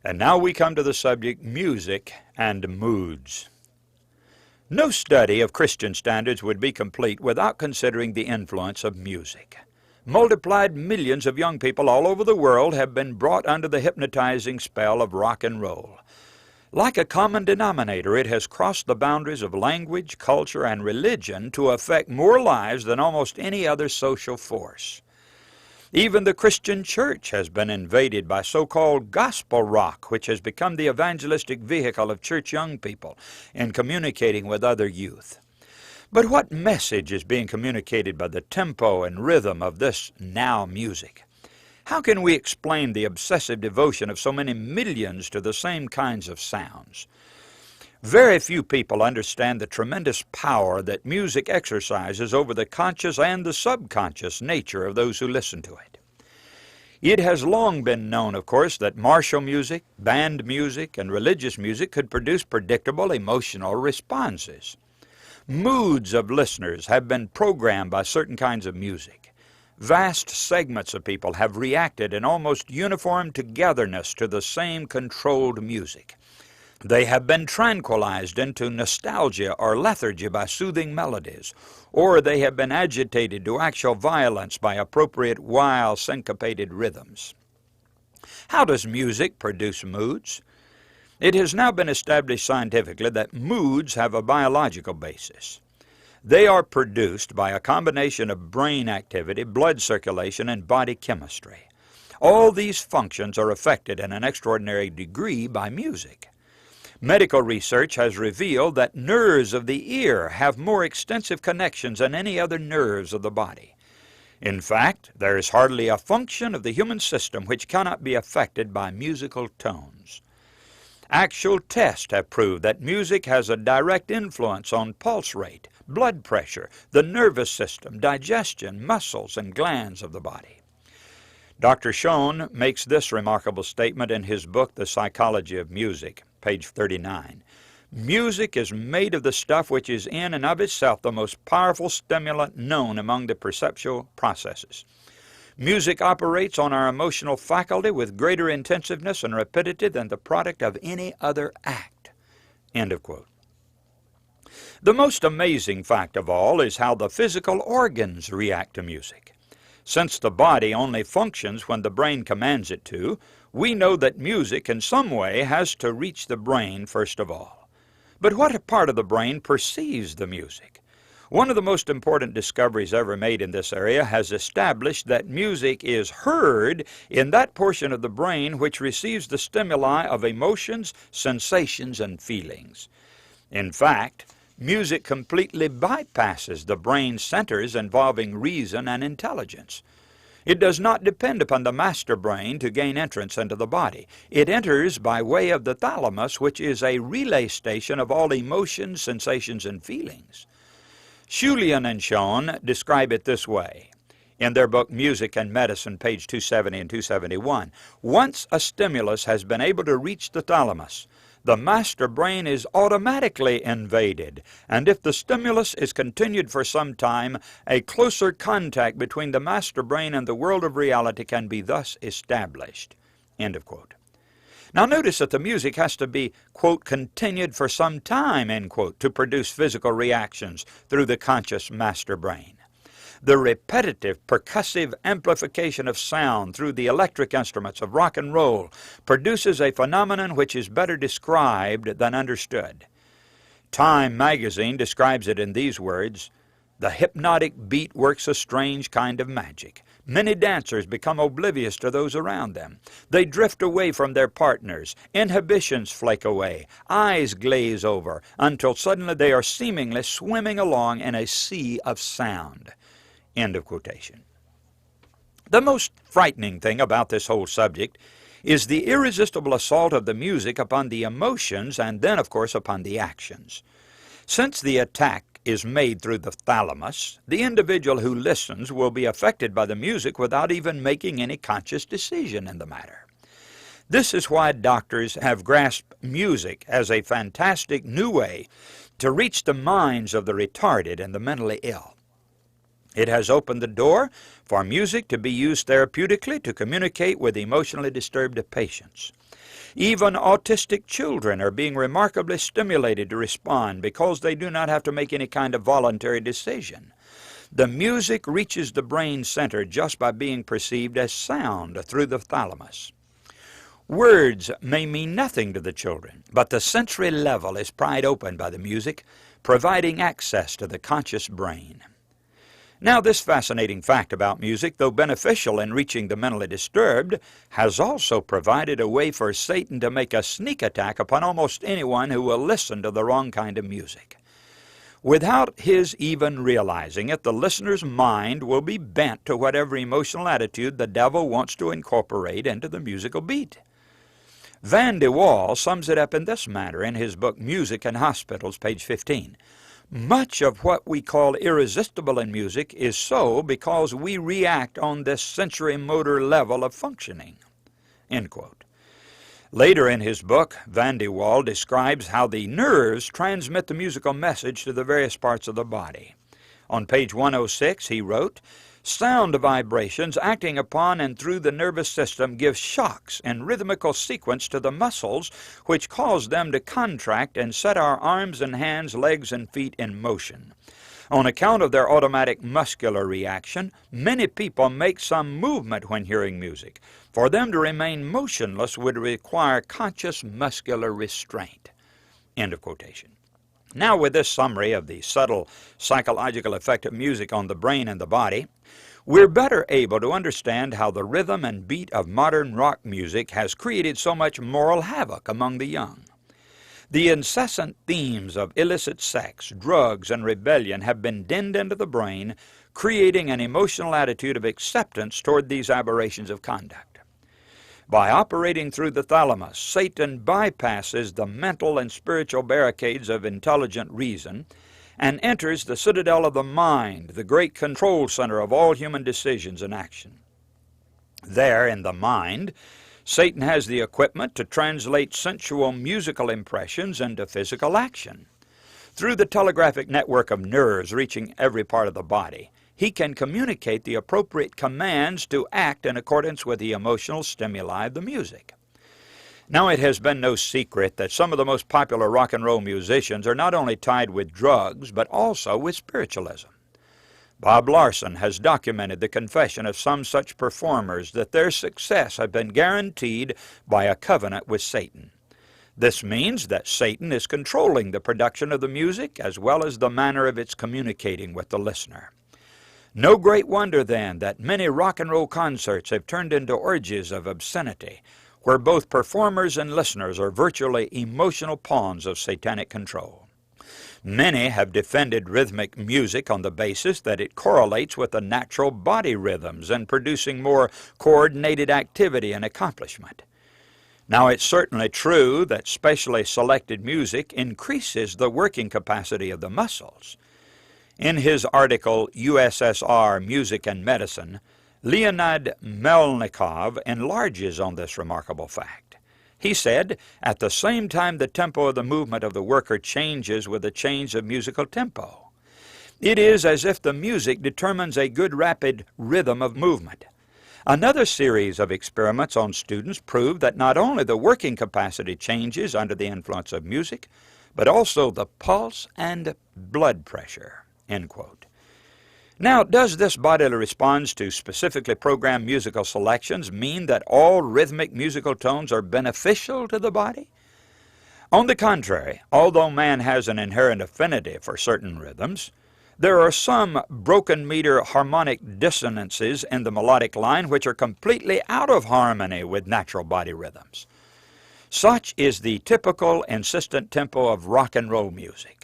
And now we come to the subject, music and moods. No study of Christian standards would be complete without considering the influence of music. Multiplied millions of young people all over the world have been brought under the hypnotizing spell of rock and roll. Like a common denominator, it has crossed the boundaries of language, culture, and religion to affect more lives than almost any other social force. Even the Christian church has been invaded by so-called gospel rock, which has become the evangelistic vehicle of church young people in communicating with other youth. But what message is being communicated by the tempo and rhythm of this now music? How can we explain the obsessive devotion of so many millions to the same kinds of sounds? Very few people understand the tremendous power that music exercises over the conscious and the subconscious nature of those who listen to it. It has long been known, of course, that martial music, band music, and religious music could produce predictable emotional responses. Moods of listeners have been programmed by certain kinds of music. Vast segments of people have reacted in almost uniform togetherness to the same controlled music. They have been tranquilized into nostalgia or lethargy by soothing melodies, or they have been agitated to actual violence by appropriate wild syncopated rhythms. How does music produce moods? It has now been established scientifically that moods have a biological basis. They are produced by a combination of brain activity, blood circulation, and body chemistry. All these functions are affected in an extraordinary degree by music. Medical research has revealed that nerves of the ear have more extensive connections than any other nerves of the body. In fact, there is hardly a function of the human system which cannot be affected by musical tones. Actual tests have proved that music has a direct influence on pulse rate, blood pressure, the nervous system, digestion, muscles, and glands of the body. Dr. Schoen makes this remarkable statement in his book, The Psychology of Music, page 39. Music is made of the stuff which is in and of itself the most powerful stimulant known among the perceptual processes. Music operates on our emotional faculty with greater intensiveness and rapidity than the product of any other act. End of quote. The most amazing fact of all is how the physical organs react to music. Since the body only functions when the brain commands it to, we know that music in some way has to reach the brain first of all. But what part of the brain perceives the music? One of the most important discoveries ever made in this area has established that music is heard in that portion of the brain which receives the stimuli of emotions, sensations, and feelings. In fact, music completely bypasses the brain centers involving reason and intelligence. It does not depend upon the master brain to gain entrance into the body. It enters by way of the thalamus, which is a relay station of all emotions, sensations, and feelings. Julian and Schoen describe it this way in their book Music and Medicine, page 270 and 271. Once a stimulus has been able to reach the thalamus, the master brain is automatically invaded, and if the stimulus is continued for some time, a closer contact between the master brain and the world of reality can be thus established. End of quote. Now notice that the music has to be, quote, continued for some time, end quote, to produce physical reactions through the conscious master brain. The repetitive, percussive amplification of sound through the electric instruments of rock and roll produces a phenomenon which is better described than understood. Time magazine describes it in these words: "The hypnotic beat works a strange kind of magic. Many dancers become oblivious to those around them. They drift away from their partners. Inhibitions flake away. Eyes glaze over, until suddenly they are seemingly swimming along in a sea of sound." End of quotation. The most frightening thing about this whole subject is the irresistible assault of the music upon the emotions and then, of course, upon the actions. Since the attack is made through the thalamus, the individual who listens will be affected by the music without even making any conscious decision in the matter. This is why doctors have grasped music as a fantastic new way to reach the minds of the retarded and the mentally ill. It has opened the door for music to be used therapeutically to communicate with emotionally disturbed patients. Even autistic children are being remarkably stimulated to respond because they do not have to make any kind of voluntary decision. The music reaches the brain center just by being perceived as sound through the thalamus. Words may mean nothing to the children, but the sensory level is pried open by the music, providing access to the conscious brain. Now, this fascinating fact about music, though beneficial in reaching the mentally disturbed, has also provided a way for Satan to make a sneak attack upon almost anyone who will listen to the wrong kind of music. Without his even realizing it, the listener's mind will be bent to whatever emotional attitude the devil wants to incorporate into the musical beat. Van de Waal sums it up in this manner in his book Music and Hospitals, page 15. Much of what we call irresistible in music is so because we react on this sensory motor level of functioning. End quote. Later in his book, Van de Waal describes how the nerves transmit the musical message to the various parts of the body. On page 106, he wrote, "Sound vibrations acting upon and through the nervous system give shocks in rhythmical sequence to the muscles which cause them to contract and set our arms and hands, legs, and feet in motion. On account of their automatic muscular reaction, many people make some movement when hearing music. For them to remain motionless would require conscious muscular restraint." End of quotation. Now, with this summary of the subtle psychological effect of music on the brain and the body, we're better able to understand how the rhythm and beat of modern rock music has created so much moral havoc among the young. The incessant themes of illicit sex, drugs, and rebellion have been dinned into the brain, creating an emotional attitude of acceptance toward these aberrations of conduct. By operating through the thalamus, Satan bypasses the mental and spiritual barricades of intelligent reason and enters the citadel of the mind, the great control center of all human decisions and action. There, in the mind, Satan has the equipment to translate sensual musical impressions into physical action. Through the telegraphic network of nerves reaching every part of the body, he can communicate the appropriate commands to act in accordance with the emotional stimuli of the music. Now, it has been no secret that some of the most popular rock and roll musicians are not only tied with drugs, but also with spiritualism. Bob Larson has documented the confession of some such performers that their success had been guaranteed by a covenant with Satan. This means that Satan is controlling the production of the music as well as the manner of its communicating with the listener. No great wonder, then, that many rock and roll concerts have turned into orgies of obscenity, where both performers and listeners are virtually emotional pawns of satanic control. Many have defended rhythmic music on the basis that it correlates with the natural body rhythms and producing more coordinated activity and accomplishment. Now, it's certainly true that specially selected music increases the working capacity of the muscles. In his article, USSR Music and Medicine, Leonid Melnikov enlarges on this remarkable fact. He said, "At the same time the tempo of the movement of the worker changes with the change of musical tempo. It is as if the music determines a good rapid rhythm of movement." Another series of experiments on students proved that not only the working capacity changes under the influence of music, but also the pulse and blood pressure. End quote. Now, does this bodily response to specifically programmed musical selections mean that all rhythmic musical tones are beneficial to the body? On the contrary, although man has an inherent affinity for certain rhythms, there are some broken meter harmonic dissonances in the melodic line which are completely out of harmony with natural body rhythms. Such is the typical insistent tempo of rock and roll music.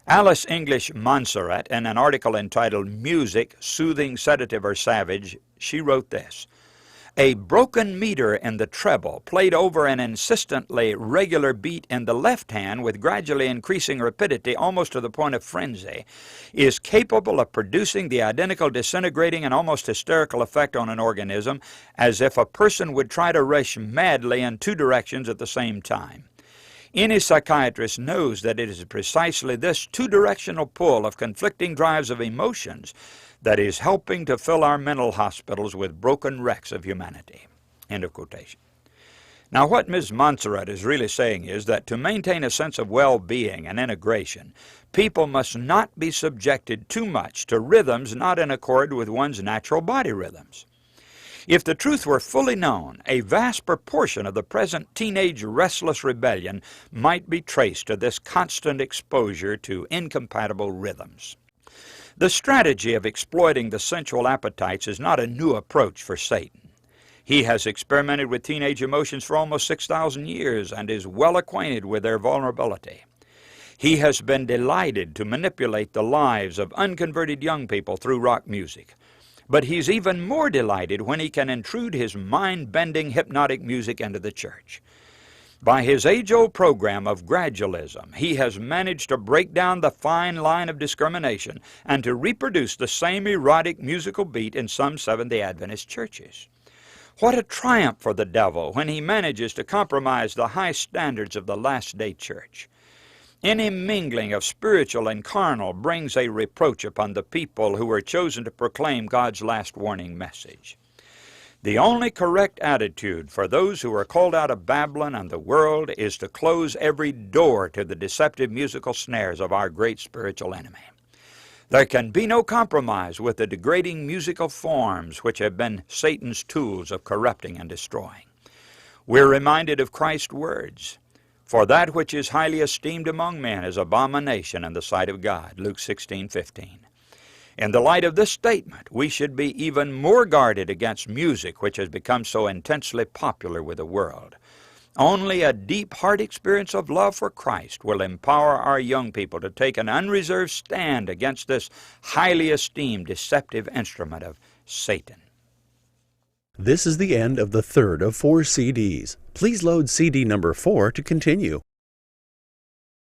Alice English Monserrat, in an article entitled Music, Soothing, Sedative, or Savage, she wrote this: "A broken meter in the treble, played over an insistently regular beat in the left hand with gradually increasing rapidity almost to the point of frenzy, is capable of producing the identical disintegrating and almost hysterical effect on an organism as if a person would try to rush madly in two directions at the same time. Any psychiatrist knows that it is precisely this two-directional pull of conflicting drives of emotions that is helping to fill our mental hospitals with broken wrecks of humanity." End of quotation. Now, what Ms. Montserrat is really saying is that to maintain a sense of well-being and integration, people must not be subjected too much to rhythms not in accord with one's natural body rhythms. If the truth were fully known, a vast proportion of the present teenage restless rebellion might be traced to this constant exposure to incompatible rhythms. The strategy of exploiting the sensual appetites is not a new approach for Satan. He has experimented with teenage emotions for almost 6,000 years and is well acquainted with their vulnerability. He has been delighted to manipulate the lives of unconverted young people through rock music. But he's even more delighted when he can intrude his mind-bending hypnotic music into the church. By his age-old program of gradualism, he has managed to break down the fine line of discrimination and to reproduce the same erotic musical beat in some Seventh-day Adventist churches. What a triumph for the devil when he manages to compromise the high standards of the last-day church. Any mingling of spiritual and carnal brings a reproach upon the people who are chosen to proclaim God's last warning message. The only correct attitude for those who are called out of Babylon and the world is to close every door to the deceptive musical snares of our great spiritual enemy. There can be no compromise with the degrading musical forms which have been Satan's tools of corrupting and destroying. We're reminded of Christ's words, "For that which is highly esteemed among men is abomination in the sight of God," Luke 16:15. In the light of this statement, we should be even more guarded against music which has become so intensely popular with the world. Only a deep heart experience of love for Christ will empower our young people to take an unreserved stand against this highly esteemed deceptive instrument of Satan. This is the end of the third of 4 CDs. Please load CD number 4 to continue.